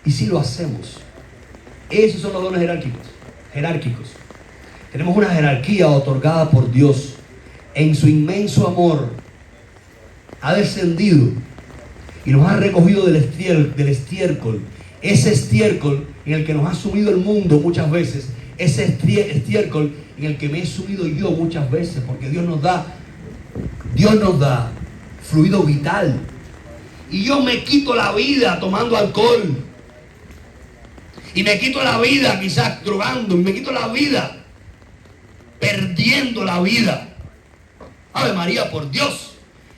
Y sí lo hacemos. Esos son los dones jerárquicos. Tenemos una jerarquía otorgada por Dios. En su inmenso amor ha descendido y nos ha recogido del estiércol. Ese estiércol en el que nos ha sumido el mundo muchas veces. Ese estiércol en el que me he sumido yo muchas veces. Porque Dios nos da fluido vital. Y yo me quito la vida tomando alcohol. Y me quito la vida quizás drogando. Y me quito la vida perdiendo la vida. Ave María, por Dios.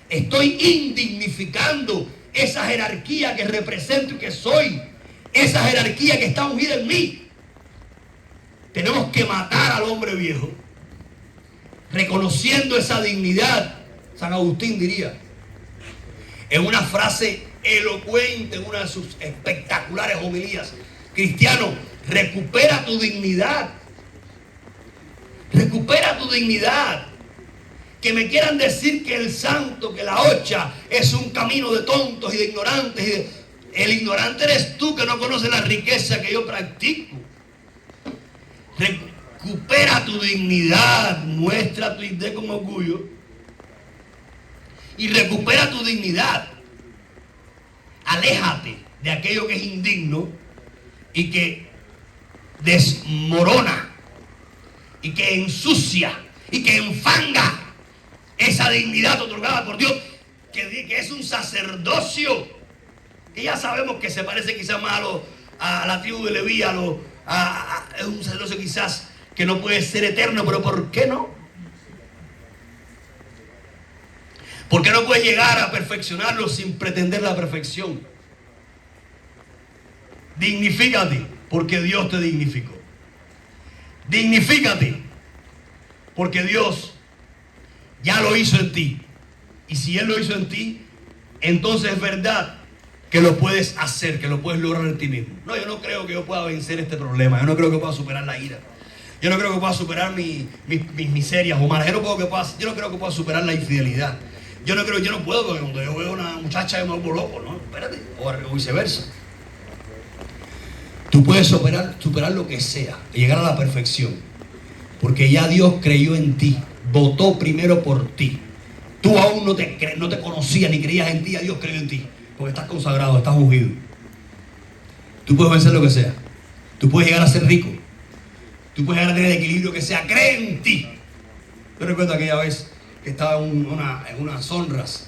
Estoy indignificando esa jerarquía que represento y que soy. Esa jerarquía que está ungida en mí. Tenemos que matar al hombre viejo. Reconociendo esa dignidad. San Agustín diría. En una frase elocuente, en una de sus espectaculares homilías. Cristiano, recupera tu dignidad. Recupera tu dignidad. Que me quieran decir que el santo, que la hocha es un camino de tontos y de ignorantes. El ignorante eres tú, que no conoces la riqueza que yo practico. Recupera tu dignidad, muestra tu idea con orgullo y recupera tu dignidad. Aléjate de aquello que es indigno y que desmorona y que ensucia y que enfanga esa dignidad otorgada por Dios, que es un sacerdocio, que ya sabemos que se parece quizás más a la tribu de Leví, es un sacerdocio quizás que no puede ser eterno, pero ¿por qué no? ¿Por qué no puedes llegar a perfeccionarlo sin pretender la perfección? Dignifícate, porque Dios te dignificó. Dignifícate, porque Dios ya lo hizo en ti. Y si Él lo hizo en ti, entonces es verdad que lo puedes hacer, que lo puedes lograr en ti mismo. No, yo no creo que yo pueda vencer este problema. Yo no creo que pueda superar la ira. Yo no creo que pueda superar mis miserias humanas. Yo no creo que pueda superar la infidelidad. Yo no puedo, porque cuando yo veo a una muchacha yo me vuelvo loco, ¿no? Espérate, o viceversa. Tú puedes superar lo que sea, llegar a la perfección, porque ya Dios creyó en ti, votó primero por ti. Tú aún no te conocías ni creías en ti, ya Dios creyó en ti, porque estás consagrado, estás ungido. Tú puedes vencer lo que sea. Tú puedes llegar a ser rico. Tú puedes llegar a tener el equilibrio que sea. Cree en ti. Yo recuerdo aquella vez que estaba en unas honras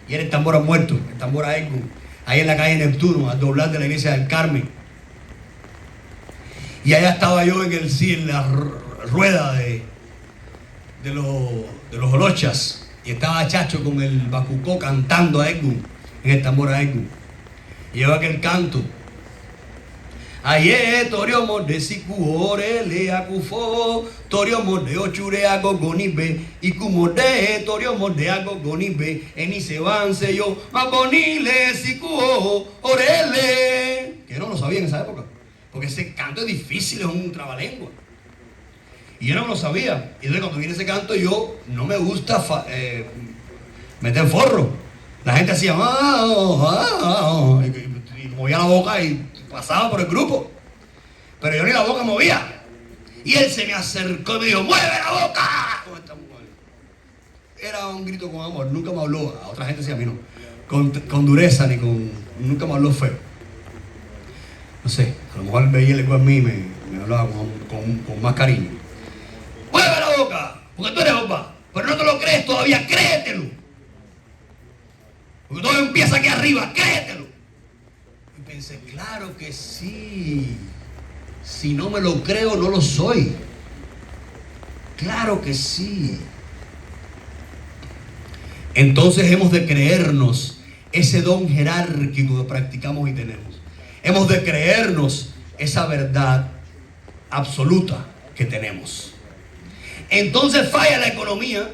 y era el tambor muerto, el tambor a Edmund, ahí en la calle Neptuno, al doblar de la iglesia del Carmen. Y allá estaba yo en la rueda de los holochas, y estaba Chacho con el bacucó cantando a Edmund, en el tambor a Edmund. Y lleva aquel canto. Aye, torio morde sikuore le akufo, torio morde ochure agogonibe, y kumode torio morde agogonibe, eni se vanse yo, magonile sikuo orele. Que no lo sabía en esa época, porque ese canto es difícil, es un trabalengua. Y yo no lo sabía. Y entonces cuando viene ese canto, yo no me gusta meter forro. La gente hacía y movía la boca y pasaba por el grupo, pero yo ni la boca movía. Y él se me acercó y me dijo: ¡mueve la boca! Era un grito con amor. Nunca me habló, a otra gente sí, a mí no, con dureza, nunca me habló feo. No sé, a lo mejor veía el igual a mí y me hablaba con más cariño. ¡Mueve la boca! Porque tú eres Jehová. Pero no te lo crees todavía, créetelo. Porque todo empieza aquí arriba, créetelo. Y pensé, claro que sí. Si no me lo creo, no lo soy. Claro que sí. Entonces hemos de creernos ese don jerárquico que practicamos y tenemos. Hemos de creernos esa verdad absoluta que tenemos. Entonces falla la economía.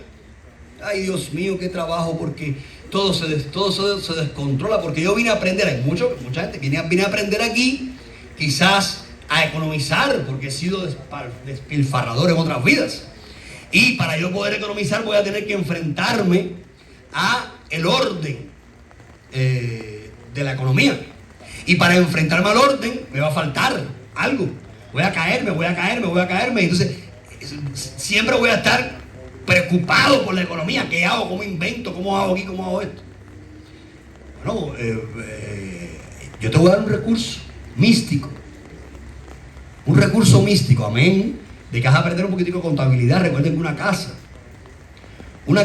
Ay, Dios mío, qué trabajo, porque todo se descontrola. Porque yo vine a aprender, hay mucha gente que vine a aprender aquí, quizás a economizar, porque he sido despilfarrador en otras vidas. Y para yo poder economizar voy a tener que enfrentarme a el orden de la economía. Y para enfrentarme al orden me va a faltar algo. Voy a caerme. Entonces siempre voy a estar preocupado por la economía. ¿Qué hago? ¿Cómo invento? ¿Cómo hago aquí? ¿Cómo hago esto? Bueno, yo te voy a dar un recurso místico. Un recurso místico, amén. De que vas a aprender un poquitico de contabilidad. Recuerden que una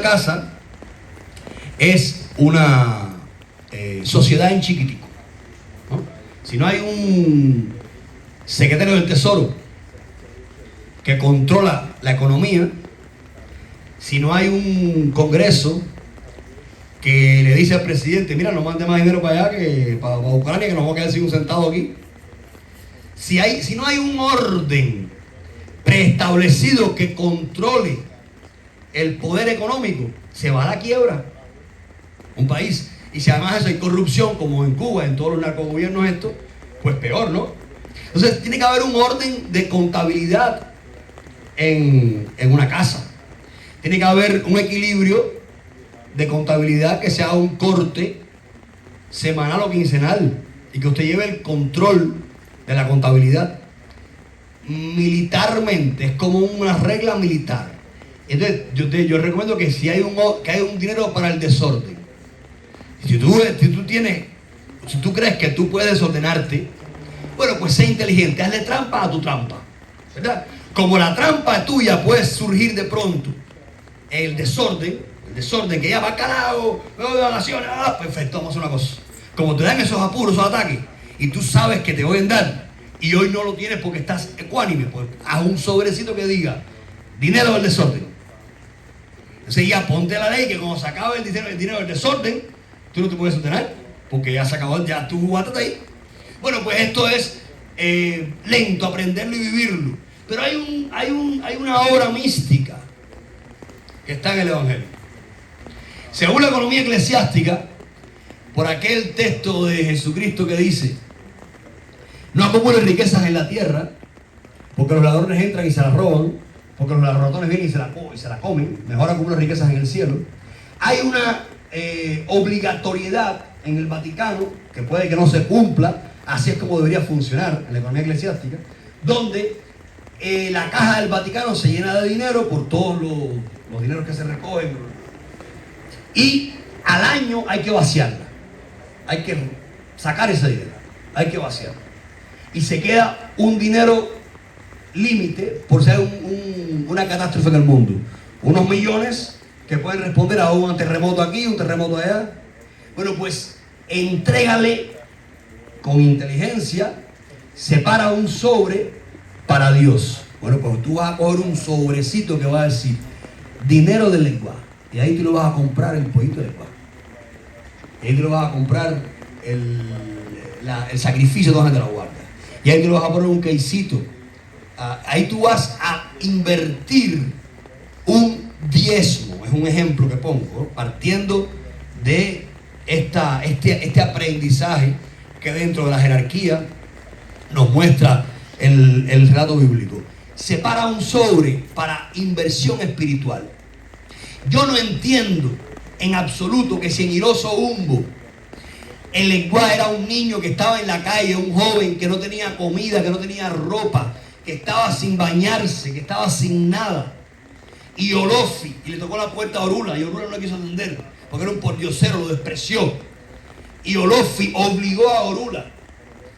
casa es una sociedad en chiquitico, ¿no? Si no hay un secretario del Tesoro que controla la economía, si no hay un Congreso que le dice al presidente: mira, no mande más dinero para allá, que para Ucrania, que nos vamos a quedar sin un centavo aquí. Si no hay un orden preestablecido que controle el poder económico, se va a la quiebra un país. Y si además eso hay corrupción, como en Cuba, en todos los narcogobiernos estos, pues peor, ¿no? Entonces tiene que haber un orden de contabilidad en una casa. Tiene que haber un equilibrio de contabilidad, que sea un corte semanal o quincenal y que usted lleve el control de la contabilidad. Militarmente es como una regla militar. Entonces yo recomiendo que si hay un dinero para el desorden, si tú crees que tú puedes desordenarte, bueno, pues sé inteligente, hazle trampa a tu trampa, ¿verdad? Como la trampa tuya puede surgir de pronto el desorden que ya va carajo, me voy de vacaciones, perfecto, vamos a hacer una cosa. Como te dan esos apuros, esos ataques, y tú sabes que te voy a dar, y hoy no lo tienes porque estás ecuánime, pues haz un sobrecito que diga dinero del desorden. Entonces ya ponte la ley que cuando se acabe el dinero del desorden, tú no te puedes ordenar, porque ya se acabó, ya tú jugaste ahí. Bueno, pues esto es lento, aprenderlo y vivirlo. Pero hay una obra mística que está en el Evangelio. Según la economía eclesiástica, por aquel texto de Jesucristo que dice: no acumules riquezas en la tierra, porque los ladrones entran y se las roban, porque los ratones vienen y se la comen. Mejor acumular riquezas en el cielo. Hay una obligatoriedad en el Vaticano, que puede que no se cumpla, así es como debería funcionar en la economía eclesiástica, donde la caja del Vaticano se llena de dinero por todos los dineros que se recogen, y al año hay que vaciarla, hay que sacar ese dinero, hay que vaciarla, y se queda un dinero límite por ser una catástrofe en el mundo, unos millones que pueden responder a un terremoto aquí, un terremoto allá. Bueno, pues entrégale con inteligencia, separa un sobre para Dios. Bueno, pues tú vas a coger un sobrecito que va a decir dinero del lenguaje, y ahí tú lo vas a comprar el pollito de lenguaje, y ahí tú lo vas a comprar el sacrificio de la guardia, y ahí tú lo vas a poner un quesito. Ahí tú vas a invertir un diezmo, es un ejemplo que pongo, partiendo de este aprendizaje que dentro de la jerarquía nos muestra el relato bíblico. Separa un sobre para inversión espiritual. Yo no entiendo en absoluto que si en Iroso Umbo el lenguaje era un niño que estaba en la calle, un joven que no tenía comida, que no tenía ropa, que estaba sin bañarse, que estaba sin nada, y Olofi, y le tocó la puerta a Orula, y Orula no le quiso atender porque era un pordiosero, lo despreció, y Olofi obligó a Orula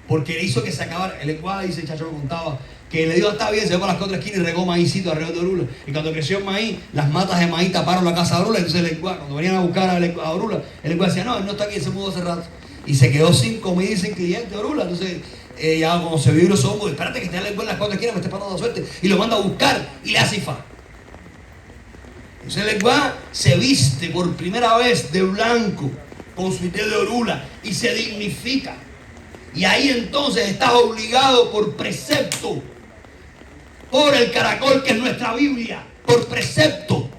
porque le hizo que se acabara el lenguaje. Dice el chacho, lo contaba, que le dio hasta bien, se fue para las cuatro esquinas y regó maízito alrededor de Orula, y cuando creció el maíz, las matas de maíz taparon la casa de Orula. Entonces el lenguaje, cuando venían a buscar a Orula, el lenguaje decía: no, él no está aquí, él se mudó hace rato, y se quedó sin comida y sin cliente Orula. Entonces ya cuando se vio los ojos, espérate que esté en las cuatro esquinas, me esté pasando suerte, y lo manda a buscar y le hace ifá. Entonces el lenguaje se viste por primera vez de blanco con su té de Orula y se dignifica, y ahí entonces estás obligado por precepto, por el caracol que es nuestra Biblia, por precepto,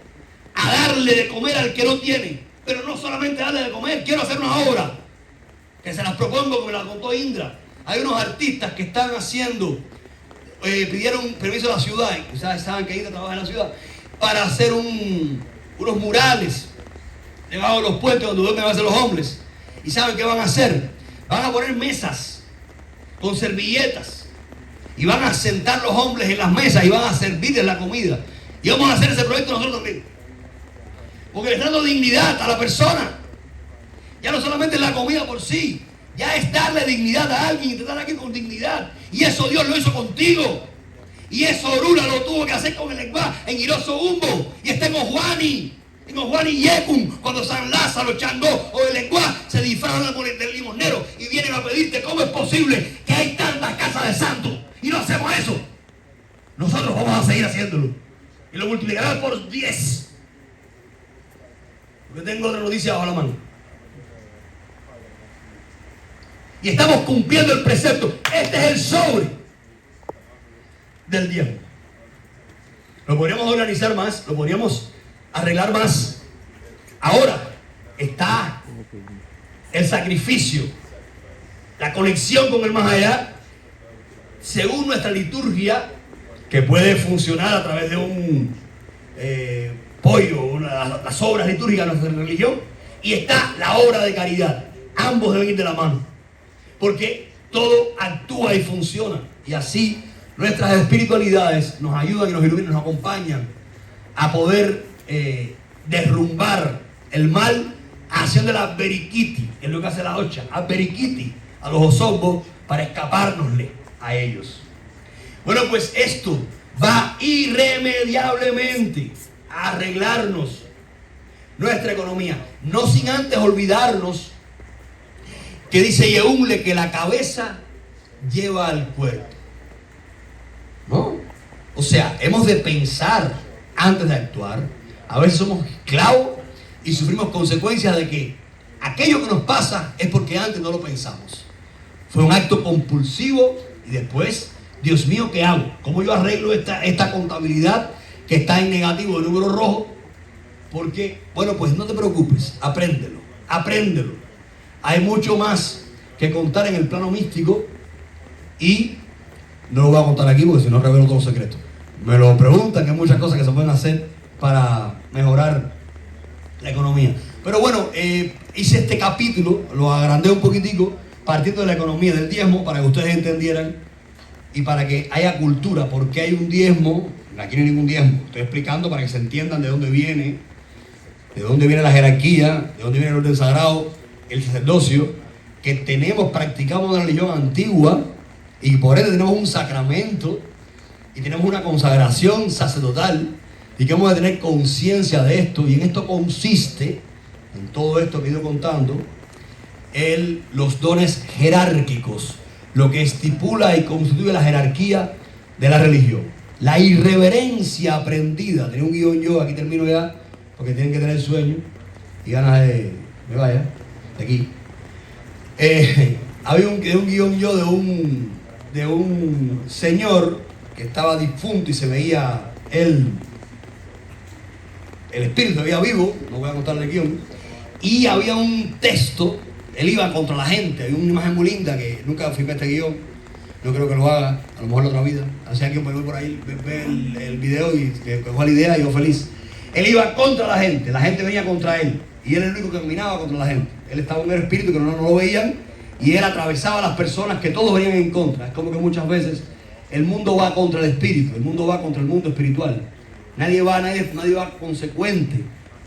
a darle de comer al que no tiene. Pero no solamente darle de comer, quiero hacer una obra que se las propongo, que me la contó Indra. Hay unos artistas que están haciendo, pidieron permiso a la ciudad, ustedes saben que Indra trabaja en la ciudad, para hacer unos murales debajo de los puentes donde duermen a veces los hombres. ¿Y saben qué van a hacer? Van a poner mesas con servilletas y van a sentar los hombres en las mesas y van a servirles la comida. Y vamos a hacer ese proyecto nosotros también, porque le está dando dignidad a la persona. Ya no solamente la comida por sí, ya es darle dignidad a alguien y tratar a alguien con dignidad. Y eso Dios lo hizo contigo. Y eso Orula lo tuvo que hacer con el lenguaje en Iroso Umbo. Y está en Ojuani y Yecum, cuando San Lázaro, Changó o el lenguaje se disfrazan del limonero y vienen a pedirte: ¿cómo es posible que hay tantas casas de santos y no hacemos eso? Nosotros vamos a seguir haciéndolo y lo multiplicarán por 10. Porque tengo otra noticia bajo la mano. Y estamos cumpliendo el precepto. Este es el sobre del diezmo. Lo podríamos organizar más, lo podríamos arreglar más. Ahora está el sacrificio, la conexión con el más allá, según nuestra liturgia, que puede funcionar a través de un pollo, las obras litúrgicas de nuestra religión, y está la obra de caridad. Ambos deben ir de la mano, porque todo actúa y funciona, y así nuestras espiritualidades nos ayudan y nos iluminan, nos acompañan a poder derrumbar el mal, haciendo la beriquiti, que es lo que hace la ocha, a beriquiti, a los osobos, para escapárnosle a ellos. Bueno, pues esto va irremediablemente a arreglarnos nuestra economía, no sin antes olvidarnos que dice Yeúnle que la cabeza lleva al cuerpo, ¿no? O sea, hemos de pensar antes de actuar. A veces somos esclavos y sufrimos consecuencias de que aquello que nos pasa es porque antes no lo pensamos. Fue un acto compulsivo y después, Dios mío, ¿qué hago? ¿Cómo yo arreglo esta contabilidad que está en negativo de número rojo? Porque, bueno, pues no te preocupes, apréndelo. Hay mucho más que contar en el plano místico y no lo voy a contar aquí porque si no revelo todos los secretos. Me lo preguntan, que hay muchas cosas que se pueden hacer para mejorar la economía. Pero bueno, hice este capítulo, lo agrandé un poquitico, partiendo de la economía del diezmo, para que ustedes entendieran y para que haya cultura. ¿Por qué hay un diezmo? Aquí no hay ningún diezmo. Estoy explicando para que se entiendan de dónde viene la jerarquía, de dónde viene el orden sagrado, el sacerdocio, que practicamos una religión antigua y por eso tenemos un sacramento y tenemos una consagración sacerdotal y que hemos de tener conciencia de esto, y en esto consiste, en todo esto que he ido contando, los dones jerárquicos, lo que estipula y constituye la jerarquía de la religión. La irreverencia aprendida. Tenía un guión yo, aquí termino ya, porque tienen que tener sueño y ganas de me vaya de aquí. Había un guión yo de un señor que estaba difunto y se veía el espíritu, se veía vivo, no voy a contarle el guión, y había un texto, él iba contra la gente, había una imagen muy linda que nunca filmé este guión, no creo que lo haga, a lo mejor en otra vida, así que alguien por ahí ve el video y que coja la idea y yo feliz. Él iba contra la gente venía contra él, y él era el único que caminaba contra la gente. Él estaba en el espíritu que no lo veían, y él atravesaba a las personas que todos venían en contra. Es como que muchas veces el mundo va contra el espíritu, el mundo va contra el mundo espiritual. Nadie va consecuente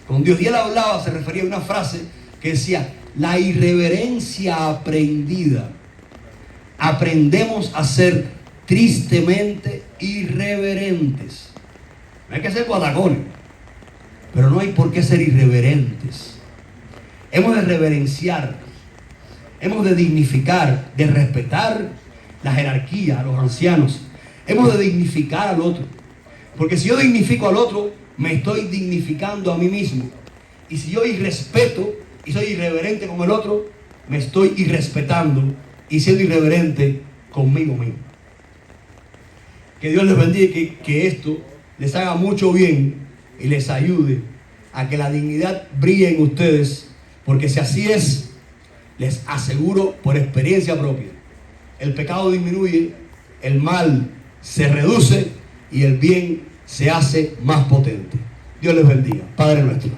con Dios. Y él hablaba, se refería a una frase que decía: la irreverencia aprendida. Aprendemos a ser tristemente irreverentes. No hay que ser guatacones, pero no hay por qué ser irreverentes. Hemos de reverenciar, hemos de dignificar, de respetar la jerarquía, a los ancianos. Hemos de dignificar al otro, porque si yo dignifico al otro, me estoy dignificando a mí mismo. Y si yo irrespeto y soy irreverente con el otro, me estoy irrespetando y siendo irreverente conmigo mismo. Que Dios les bendiga y que esto les haga mucho bien y les ayude a que la dignidad brille en ustedes, porque si así es, les aseguro por experiencia propia, el pecado disminuye, el mal se reduce y el bien se hace más potente. Dios les bendiga. Padre nuestro.